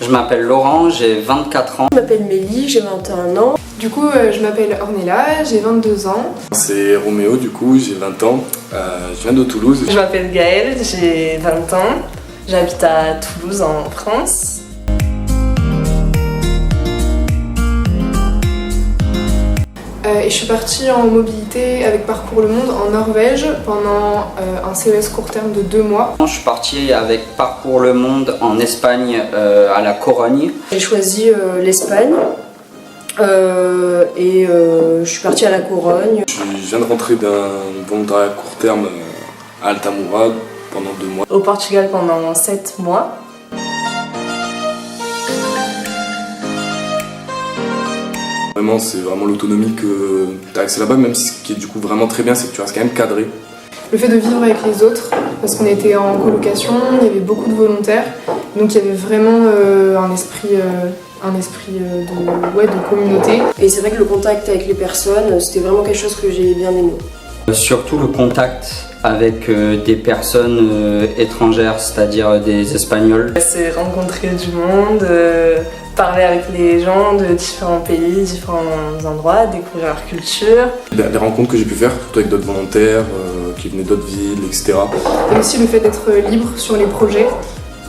je m'appelle Laurent, j'ai 24 ans. Je m'appelle Mélie, j'ai 21 ans. Du coup, je m'appelle Ornella, j'ai 22 ans. C'est Roméo, du coup, j'ai 20 ans. Je viens de Toulouse. Je m'appelle Gaëlle, j'ai 20 ans. J'habite à Toulouse, en France. Et je suis partie en mobilité avec Parcours le Monde en Norvège pendant un CES court terme de 2 mois. Je suis parti avec Parcours le Monde en Espagne à la Corogne. J'ai choisi l'Espagne et je suis partie à la Corogne. Je viens de rentrer d'un volontariat court terme à Altamura pendant 2 mois. Au Portugal pendant 7 mois. Vraiment, c'est vraiment l'autonomie que tu as accès là-bas, même si ce qui est du coup vraiment très bien, c'est que tu restes quand même cadré. Le fait de vivre avec les autres, parce qu'on était en colocation, il y avait beaucoup de volontaires, donc il y avait vraiment un esprit de communauté. Et c'est vrai que le contact avec les personnes, c'était vraiment quelque chose que j'ai bien aimé. Surtout le contact avec des personnes étrangères, c'est-à-dire des Espagnols. C'est rencontrer du monde, parler avec les gens de différents pays, différents endroits, découvrir leur culture. Les rencontres que j'ai pu faire, surtout avec d'autres volontaires qui venaient d'autres villes, etc. Et aussi le fait d'être libre sur les projets,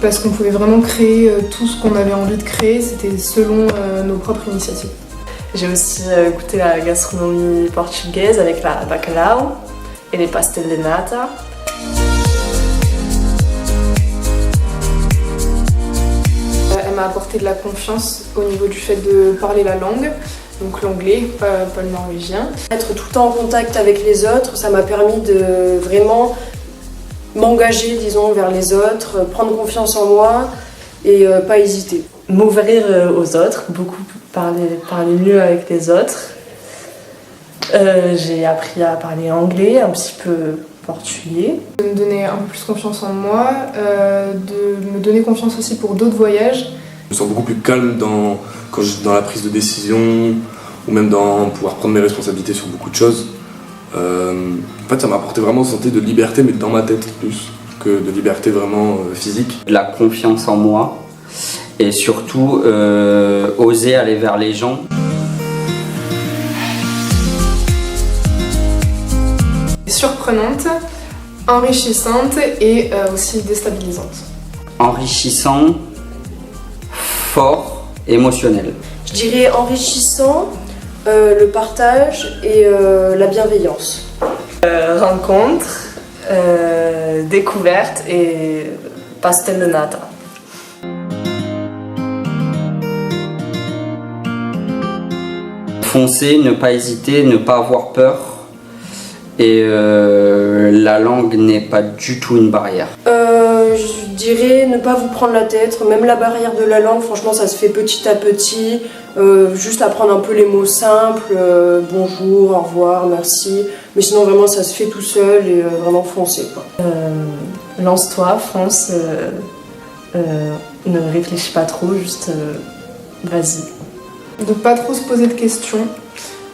parce qu'on pouvait vraiment créer tout ce qu'on avait envie de créer, c'était selon nos propres initiatives. J'ai aussi goûté la gastronomie portugaise avec la bacalhau et les pastel de nata. Elle m'a apporté de la confiance au niveau du fait de parler la langue, donc l'anglais, pas le norvégien. Être tout le temps en contact avec les autres, ça m'a permis de vraiment m'engager, disons, vers les autres, prendre confiance en moi et pas hésiter. M'ouvrir aux autres, beaucoup parler mieux avec les autres. J'ai appris à parler anglais, un petit peu portugais. De me donner un peu plus confiance en moi, de me donner confiance aussi pour d'autres voyages. Je me sens beaucoup plus calme dans la prise de décision ou même dans pouvoir prendre mes responsabilités sur beaucoup de choses. En fait, ça m'a apporté vraiment une santé de liberté, mais dans ma tête plus que de liberté vraiment physique. La confiance en moi et surtout oser aller vers les gens. Surprenante, enrichissante et aussi déstabilisante. Enrichissant, fort, émotionnel. Je dirais enrichissant, le partage et la bienveillance. Rencontre, découverte et pastel de nata. Foncer, ne pas hésiter, ne pas avoir peur. Et la langue n'est pas du tout une barrière. Je dirais ne pas vous prendre la tête, même la barrière de la langue, franchement ça se fait petit à petit, juste apprendre un peu les mots simples, bonjour, au revoir, merci, mais sinon vraiment ça se fait tout seul et vraiment foncer quoi. Lance-toi, fonce, ne réfléchis pas trop, juste vas-y. De pas trop se poser de questions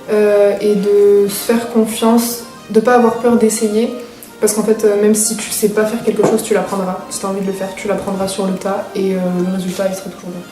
et de se faire confiance, de pas avoir peur d'essayer, parce qu'en fait même si tu sais pas faire quelque chose, tu l'apprendras. Si tu as envie de le faire, tu l'apprendras sur le tas et le résultat il sera toujours bon.